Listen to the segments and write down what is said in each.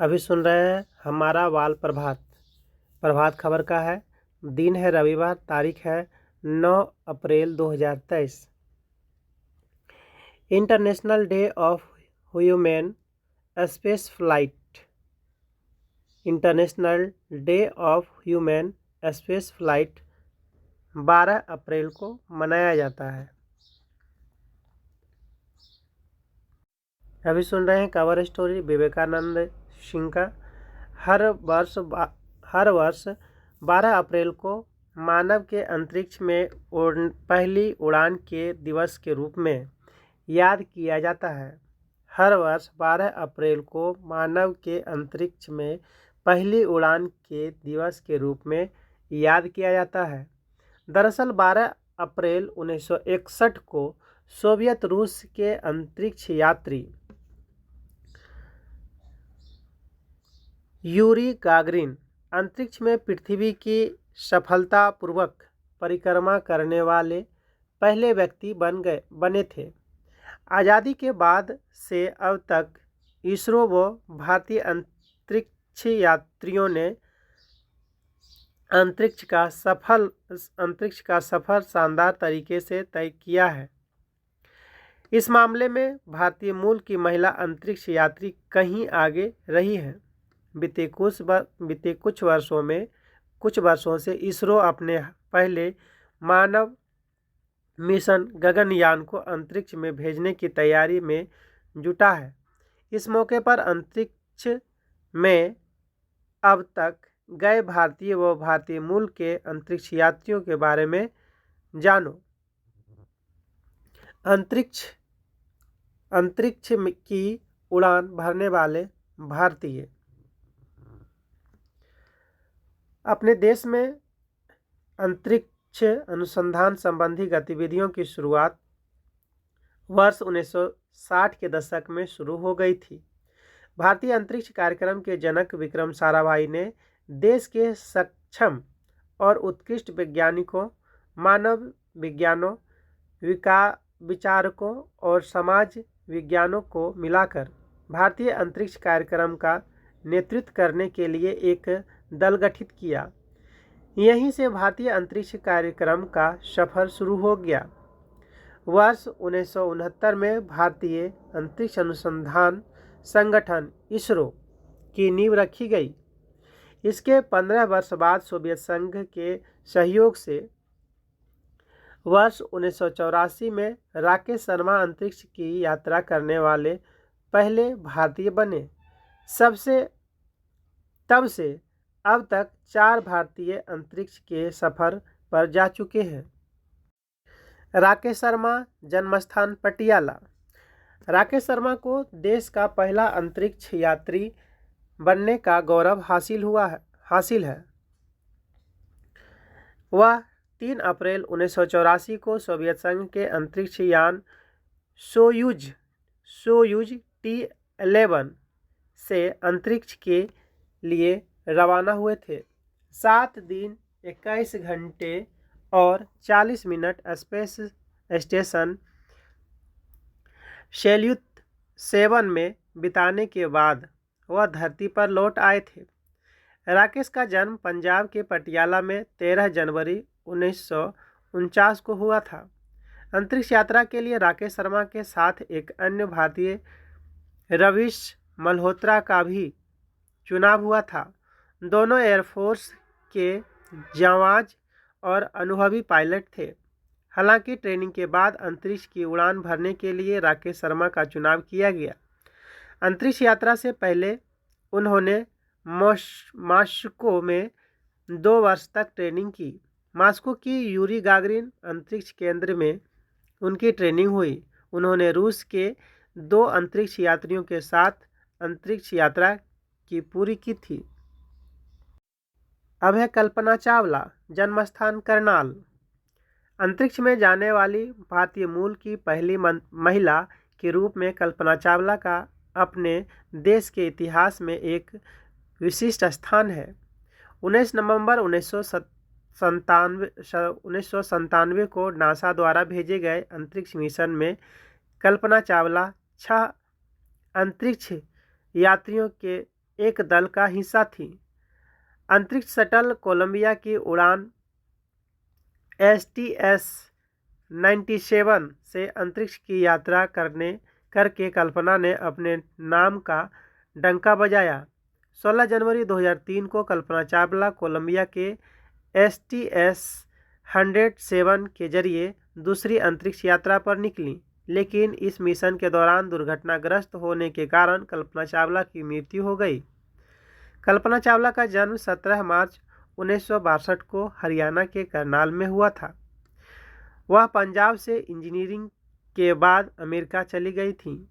अभी सुन रहे हैं हमारा वाल प्रभात। प्रभात खबर का है। दिन है रविवार, तारीख है 9 अप्रैल 2023। International day of human space flight. International day of human space flight 12 अप्रैल को मनाया जाता है। अभी सुन रहे हैं कवर स्टोरी विवेकानंद सिंह का। हर वर्ष 12 अप्रैल को मानव के अंतरिक्ष में पहली उड़ान के दिवस के रूप में याद किया जाता है। हर वर्ष 12 अप्रैल को मानव के अंतरिक्ष में पहली उड़ान के दिवस के रूप में याद किया जाता है। दरअसल 12 अप्रैल 1961 को सोवियत रूस के अंतरिक्ष यात्री यूरी गागरिन अंतरिक्ष में पृथ्वी की सफलतापूर्वक परिक्रमा करने वाले पहले व्यक्ति बने थे। आज़ादी के बाद से अब तक इसरो व भारतीय अंतरिक्ष यात्रियों ने अंतरिक्ष का सफ़र शानदार तरीके से तय किया है। इस मामले में भारतीय मूल की महिला अंतरिक्ष यात्री कहीं आगे रही है। बीते कुछ वर्षों से इसरो अपने पहले मानव मिशन गगनयान को अंतरिक्ष में भेजने की तैयारी में जुटा है। इस मौके पर अंतरिक्ष में अब तक गए भारतीय व भारतीय मूल के अंतरिक्ष यात्रियों के बारे में जानो। अंतरिक्ष की उड़ान भरने वाले भारतीय। अपने देश में अंतरिक्ष अनुसंधान संबंधी गतिविधियों की शुरुआत वर्ष 1960 के दशक में शुरू हो गई थी। भारतीय अंतरिक्ष कार्यक्रम के जनक विक्रम साराभाई ने देश के सक्षम और उत्कृष्ट वैज्ञानिकों, मानव विज्ञानों, विचारकों और समाज विज्ञानों को मिलाकर भारतीय अंतरिक्ष कार्यक्रम का नेतृत्व करने के लिए एक दल गठित किया। यहीं से भारतीय अंतरिक्ष कार्यक्रम का सफर शुरू हो गया। वर्ष 1969 में भारतीय अंतरिक्ष अनुसंधान संगठन इसरो की नींव रखी गई। इसके 15 वर्ष बाद सोवियत संघ के सहयोग से वर्ष 1984 में राकेश शर्मा अंतरिक्ष की यात्रा करने वाले पहले भारतीय बने। तब से अब तक 4 भारतीय अंतरिक्ष के सफर पर जा चुके हैं। राकेश शर्मा जन्मस्थान पटियाला। राकेश शर्मा को देश का पहला अंतरिक्ष यात्री बनने का गौरव हासिल है। वह 3 अप्रैल 1984 को सोवियत संघ के अंतरिक्ष यान सोयूज T-11 से अंतरिक्ष के लिए रवाना हुए थे। 7 दिन 21 घंटे और 40 मिनट स्पेस स्टेशन सेल्यूट 7 में बिताने के बाद वह धरती पर लौट आए थे। राकेश का जन्म पंजाब के पटियाला में 13 जनवरी 1949 को हुआ था। अंतरिक्ष यात्रा के लिए राकेश शर्मा के साथ एक अन्य भारतीय रवीश मल्होत्रा का भी चुनाव हुआ था। दोनों एयरफोर्स के जांबाज और अनुभवी पायलट थे। हालांकि ट्रेनिंग के बाद अंतरिक्ष की उड़ान भरने के लिए राकेश शर्मा का चुनाव किया गया। अंतरिक्ष यात्रा से पहले उन्होंने मॉस्को में 2 वर्ष तक ट्रेनिंग की। मॉस्को की यूरी गागरिन अंतरिक्ष केंद्र में उनकी ट्रेनिंग हुई। उन्होंने रूस के 2 अंतरिक्ष यात्रियों के साथ अंतरिक्ष यात्रा की पूरी की थी। अब है कल्पना चावला जन्मस्थान करनाल। अंतरिक्ष में जाने वाली भारतीय मूल की पहली महिला के रूप में कल्पना चावला का अपने देश के इतिहास में एक विशिष्ट स्थान है। 19 नवंबर 1997 को नासा द्वारा भेजे गए अंतरिक्ष मिशन में कल्पना चावला 6 अंतरिक्ष यात्रियों के एक दल का हिस्सा थी। अंतरिक्ष शटल कोलंबिया की उड़ान STS-97 से अंतरिक्ष की यात्रा करके कल्पना ने अपने नाम का डंका बजाया। 16 जनवरी 2003 को कल्पना चावला कोलंबिया के STS-107 के जरिए दूसरी अंतरिक्ष यात्रा पर निकली, लेकिन इस मिशन के दौरान दुर्घटनाग्रस्त होने के कारण कल्पना चावला की मृत्यु हो गई। कल्पना चावला का जन्म 17 मार्च 1962 को हरियाणा के करनाल में हुआ था। वह पंजाब से इंजीनियरिंग के बाद अमेरिका चली गई थी।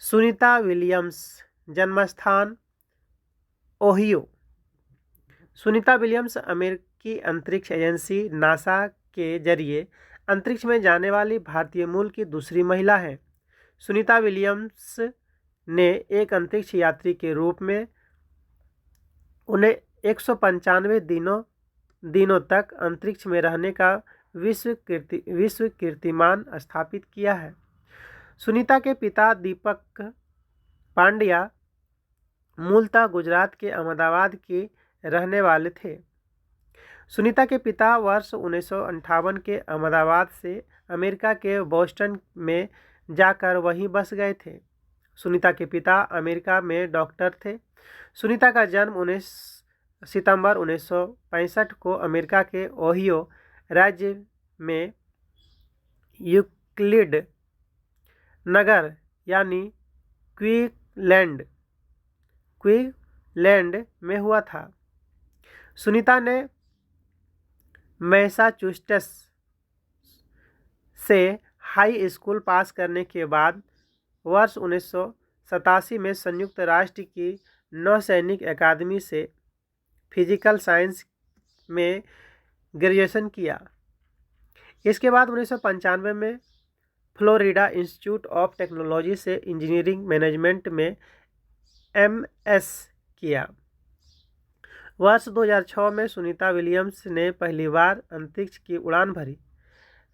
सुनीता विलियम्स, जन्मस्थान ओहियो। सुनीता विलियम्स अमेरिकी अंतरिक्ष एजेंसी नासा के जरिए अंतरिक्ष में जाने वाली भारतीय मूल की दूसरी महिला हैं। सुनीता विलियम्स ने एक अंतरिक्ष यात्री के रूप में उन्हें 195 दिनों तक अंतरिक्ष में रहने का विश्व कीर्तिमान स्थापित किया है। सुनीता के पिता दीपक पांड्या मूलतः गुजरात के अहमदाबाद के रहने वाले थे। सुनीता के पिता वर्ष 1958 के अहमदाबाद से अमेरिका के बोस्टन में जाकर वहीं बस गए थे। सुनीता के पिता अमेरिका में डॉक्टर थे। सुनीता का जन्म 19 सितंबर 1965 को अमेरिका के ओहियो राज्य में यूक्लिड नगर यानी क्वीलैंड में हुआ था। सुनीता ने मैसाचुसेट्स से हाई स्कूल पास करने के बाद वर्ष 1987 में संयुक्त राष्ट्र की नौसैनिक अकादमी से फिजिकल साइंस में ग्रेजुएशन किया। इसके बाद 1995 में फ्लोरिडा इंस्टीट्यूट ऑफ टेक्नोलॉजी से इंजीनियरिंग मैनेजमेंट में MS किया। वर्ष 2006 में सुनीता विलियम्स ने पहली बार अंतरिक्ष की उड़ान भरी।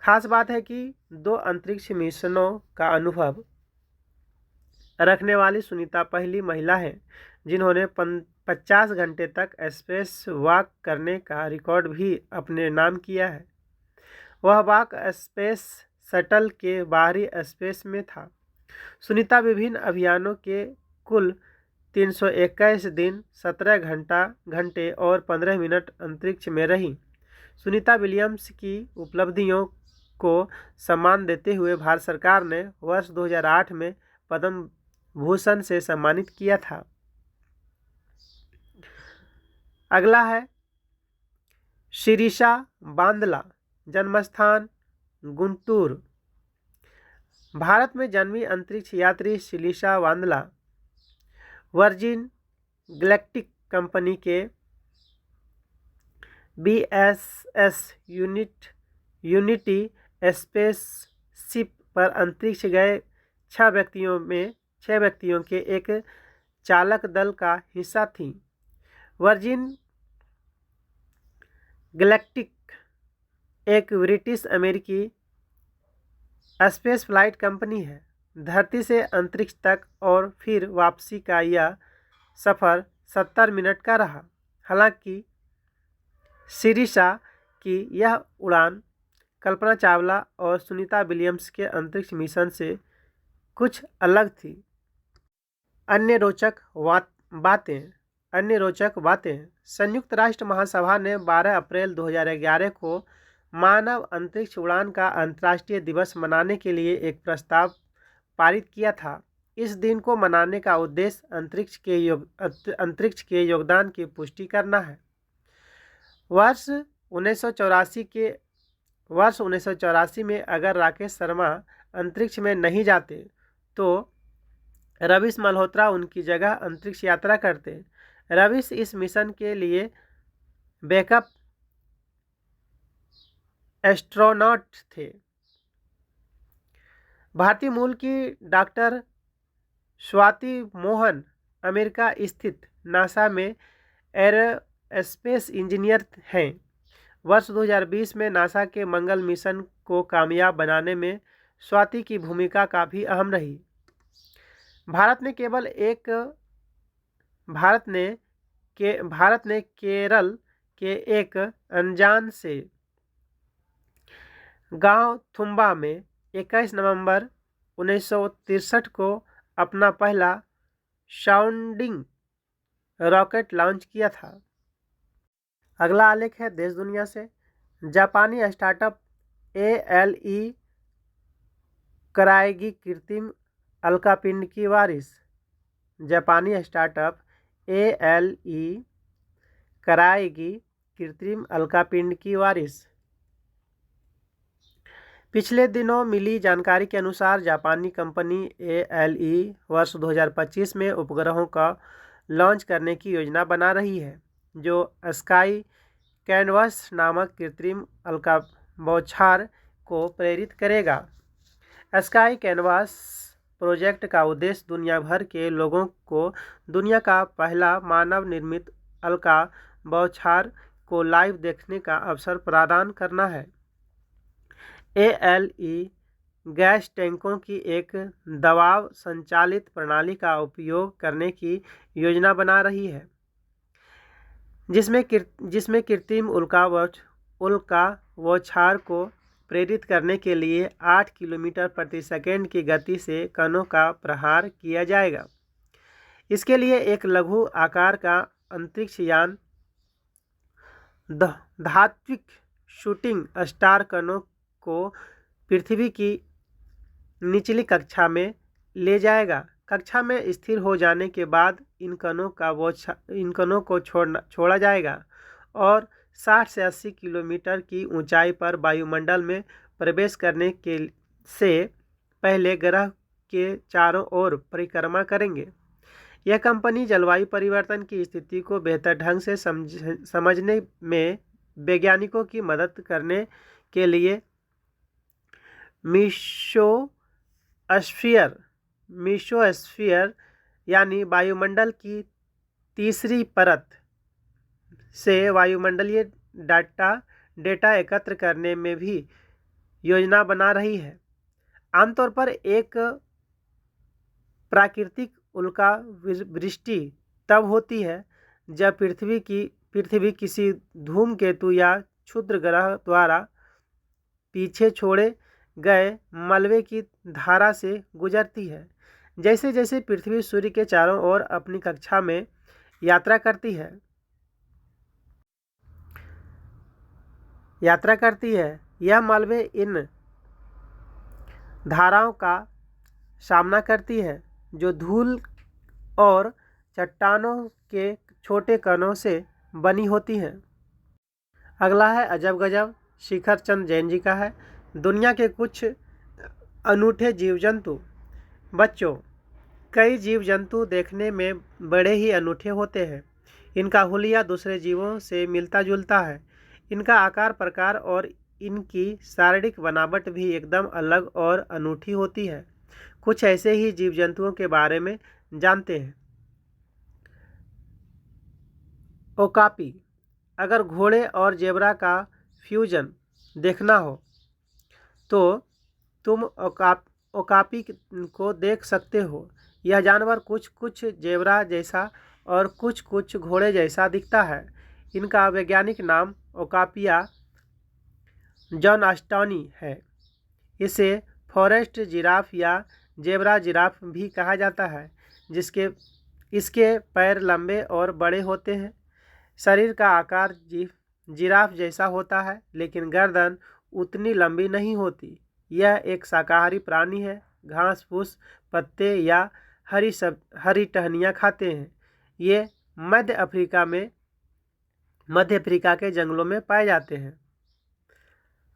खास बात है कि 2 अंतरिक्ष मिशनों का अनुभव रखने वाली सुनीता पहली महिला है जिन्होंने 50 घंटे तक स्पेस वॉक करने का रिकॉर्ड भी अपने नाम किया है। वह वॉक स्पेस शटल के बाहरी स्पेस में था। सुनीता विभिन्न अभियानों के कुल 321 दिन, 17 घंटे और 15 मिनट अंतरिक्ष में रही। सुनीता विलियम्स की उपलब्धियों को सम्मान देते हुए भारत सरकार ने वर्ष 2008 में पद्म भूषण से सम्मानित किया था। अगला है शिरीषा बांदला, जन्मस्थान गुंटूर। भारत में जन्मी अंतरिक्ष यात्री शिरीषा बांदला वर्जिन गैलेक्टिक कंपनी के BSS यूनिटी स्पेसशिप पर अंतरिक्ष गए 6 व्यक्तियों के एक चालक दल का हिस्सा थी। वर्जिन गैलेक्टिक एक ब्रिटिश अमेरिकी स्पेस फ्लाइट कंपनी है। धरती से अंतरिक्ष तक और फिर वापसी का यह सफ़र 70 मिनट का रहा। हालांकि शिरीषा की यह उड़ान कल्पना चावला और सुनीता विलियम्स के अंतरिक्ष मिशन से कुछ अलग थी। अन्य रोचक बातें। संयुक्त राष्ट्र महासभा ने 12 अप्रैल 2011 को मानव अंतरिक्ष उड़ान का अंतर्राष्ट्रीय दिवस मनाने के लिए एक प्रस्ताव पारित किया था। इस दिन को मनाने का उद्देश्य अंतरिक्ष के योगदान की पुष्टि करना है। वर्ष 1984 में अगर राकेश शर्मा अंतरिक्ष में नहीं जाते तो रवीश मल्होत्रा उनकी जगह अंतरिक्ष यात्रा करते। रवीश इस मिशन के लिए बैकअप एस्ट्रोनॉट थे। भारतीय मूल की डॉक्टर स्वाति मोहन अमेरिका स्थित नासा में एरोस्पेस इंजीनियर हैं। वर्ष 2020 में नासा के मंगल मिशन को कामयाब बनाने में स्वाति की भूमिका काफ़ी अहम रही। भारत ने केवल एक भारत ने केरल के एक अनजान से गांव थुम्बा में 21 नवंबर 1963 को अपना पहला साउंडिंग रॉकेट लॉन्च किया था। अगला आलेख है देश दुनिया से। जापानी स्टार्टअप ALE कराएगी कृत्रिम अलकापिंड की वारिस। जापानी स्टार्टअप ALE कराएगी कृत्रिम अलकापिंड की वारिस। पिछले दिनों मिली जानकारी के अनुसार जापानी कंपनी ALE वर्ष 2025 में उपग्रहों का लॉन्च करने की योजना बना रही है, जो स्काई कैनवस नामक कृत्रिम अलका बौछार को प्रेरित करेगा। स्काई कैनवस प्रोजेक्ट का उद्देश्य दुनिया भर के लोगों को दुनिया का पहला मानव निर्मित अलका बौछार को लाइव देखने का अवसर प्रदान करना है। ALE गैस टैंकों की एक दबाव संचालित प्रणाली का उपयोग करने की योजना बना रही है, जिसमें कृत्रिम उल्का बौछार को प्रेरित करने के लिए 8 किलोमीटर प्रति सेकंड की गति से कणों का प्रहार किया जाएगा। इसके लिए एक लघु आकार का अंतरिक्ष यान धात्विक शूटिंग स्टार कणों को पृथ्वी की निचली कक्षा में ले जाएगा। कक्षा में स्थिर हो जाने के बाद इन कणों को छोड़ा जाएगा और 60 से 80 किलोमीटर की ऊंचाई पर वायुमंडल में प्रवेश करने से पहले ग्रह के चारों ओर परिक्रमा करेंगे। यह कंपनी जलवायु परिवर्तन की स्थिति को बेहतर ढंग से समझने में वैज्ञानिकों की मदद करने के लिए मीसोस्फीयर यानी वायुमंडल की तीसरी परत से वायुमंडलीय डेटा एकत्र करने में भी योजना बना रही है। आमतौर पर एक प्राकृतिक उल्का वृष्टि तब होती है जब पृथ्वी किसी धूमकेतु या क्षुद्र ग्रह द्वारा पीछे छोड़े गए मलबे की धारा से गुजरती है। जैसे जैसे पृथ्वी सूर्य के चारों ओर अपनी कक्षा में यात्रा करती है, यह मलबे इन धाराओं का सामना करती है, जो धूल और चट्टानों के छोटे कणों से बनी होती हैं। अगला है अजब गजब, शिखर चंद जैन जी का है। दुनिया के कुछ अनूठे जीव जंतु। बच्चों, कई जीव जंतु देखने में बड़े ही अनूठे होते हैं। इनका हुलिया दूसरे जीवों से मिलता जुलता है। इनका आकार प्रकार और इनकी शारीरिक बनावट भी एकदम अलग और अनूठी होती है। कुछ ऐसे ही जीव जंतुओं के बारे में जानते हैं। ओकापी। अगर घोड़े और जेब्रा का फ्यूजन देखना हो तो तुम ओकापी को देख सकते हो। यह जानवर कुछ जेब्रा जैसा और कुछ घोड़े जैसा दिखता है। इनका वैज्ञानिक नाम ओकापिया जॉनस्टनी है। इसे फॉरेस्ट जिराफ या जेब्रा जिराफ भी कहा जाता है, इसके पैर लंबे और बड़े होते हैं। शरीर का आकार जिराफ जैसा होता है, लेकिन गर्दन उतनी लंबी नहीं होती। यह एक शाकाहारी प्राणी है, घास फूस पत्ते या हरी टहनियाँ खाते हैं। ये मध्य अफ्रीका के जंगलों में पाए जाते हैं।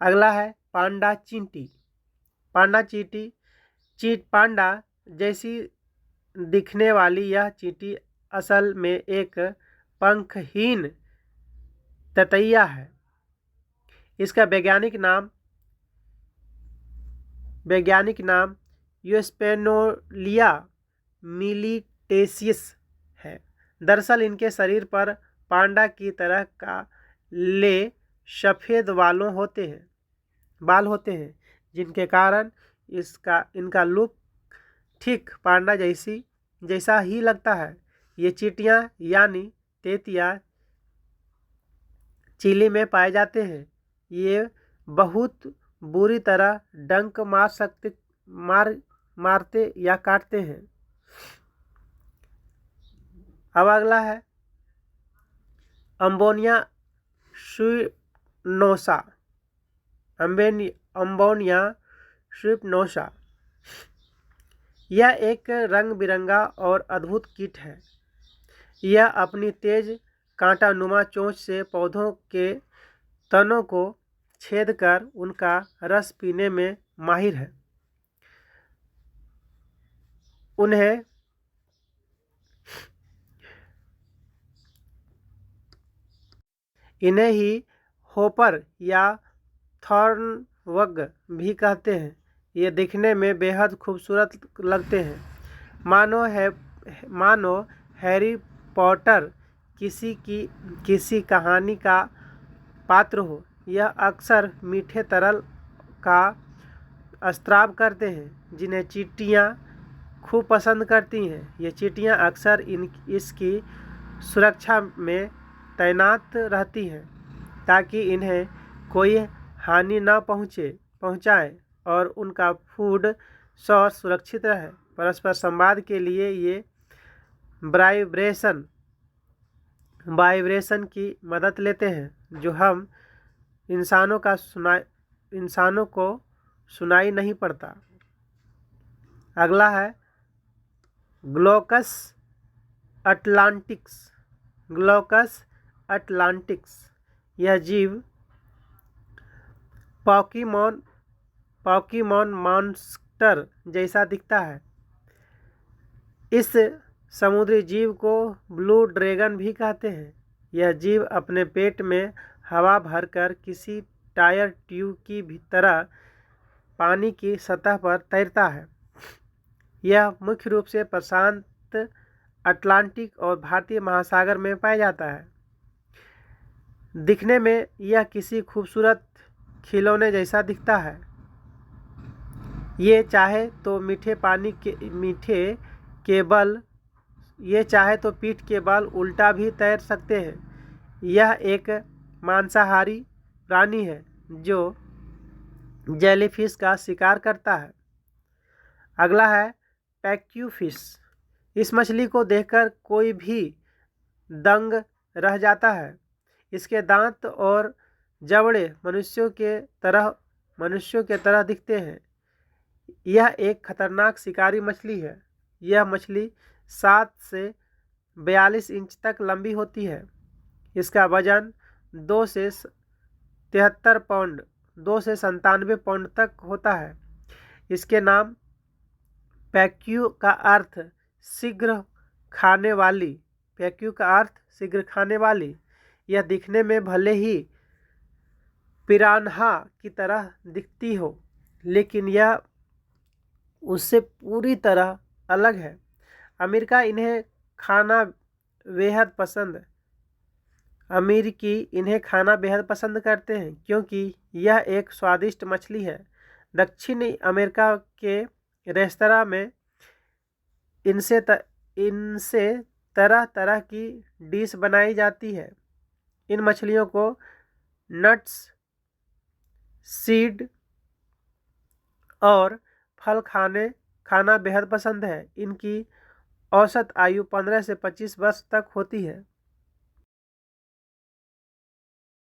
अगला है पांडा चींटी। पांडा जैसी दिखने वाली यह चींटी असल में एक पंखहीन ततैया है। इसका वैज्ञानिक नाम यूस्पेनोलिया मिलिटेसिस है। दरअसल इनके शरीर पर पांडा की तरह का सफ़ेद बाल होते हैं, जिनके कारण इनका लुक ठीक पांडा जैसा ही लगता है। ये चींटियां यानी तेतिया चिली में पाए जाते हैं। ये बहुत बुरी तरह डंक मारते या काटते हैं। अब अगला है अम्बोनिया स्पिनोसा। अम्बोनिया स्पिनोसा यह एक रंग बिरंगा और अद्भुत कीट है। यह अपनी तेज कांटानुमा चोंच से पौधों के तनों को छेद कर उनका रस पीने में माहिर है। इन्हें ही होपर या थॉर्नबग भी कहते हैं। ये दिखने में बेहद खूबसूरत लगते हैं, मानो हैरी पॉटर किसी कहानी का पात्र हो। यह अक्सर मीठे तरल का स्राव करते हैं, जिन्हें चींटियां खूब पसंद करती हैं। ये चींटियां अक्सर इसकी सुरक्षा में तैनात रहती हैं ताकि इन्हें कोई हानि न पहुंचाए और उनका फूड सोर्स सुरक्षित रहे। परस्पर संवाद के लिए ये वाइब्रेशन की मदद लेते हैं, जो हम इंसानों को सुनाई नहीं पड़ता। अगला है ग्लोकस अटलांटिक्स। यह जीव पॉकीमॉन मॉन्स्टर जैसा दिखता है। इस समुद्री जीव को ब्लू ड्रैगन भी कहते हैं। यह जीव अपने पेट में हवा भरकर किसी टायर ट्यूब की तरह पानी की सतह पर तैरता है। यह मुख्य रूप से प्रशांत अटलांटिक और भारतीय महासागर में पाया जाता है। दिखने में यह किसी खूबसूरत खिलौने जैसा दिखता है। ये चाहे तो पीठ के बल उल्टा भी तैर सकते हैं। यह एक मांसाहारी प्राणी है जो जेलीफिश का शिकार करता है। अगला है पैक्यूफिश। इस मछली को देखकर कोई भी दंग रह जाता है। इसके दांत और जबड़े मनुष्यों के तरह दिखते हैं। यह एक खतरनाक शिकारी मछली है। यह मछली 7 से 42 इंच तक लंबी होती है। इसका वजन 2 से 97 पाउंड तक होता है। इसके नाम पैक्यू का अर्थ शीघ्र खाने वाली। यह दिखने में भले ही पिरान्हा की तरह दिखती हो, लेकिन यह उससे पूरी तरह अलग है। अमेरिकी इन्हें खाना बेहद पसंद करते हैं क्योंकि यह एक स्वादिष्ट मछली है। दक्षिणी अमेरिका के रेस्तरां में इनसे तरह तरह की डिश बनाई जाती है। इन मछलियों को नट्स, सीड और फल खाना बेहद पसंद है। इनकी औसत आयु 15 से 25 वर्ष तक होती है।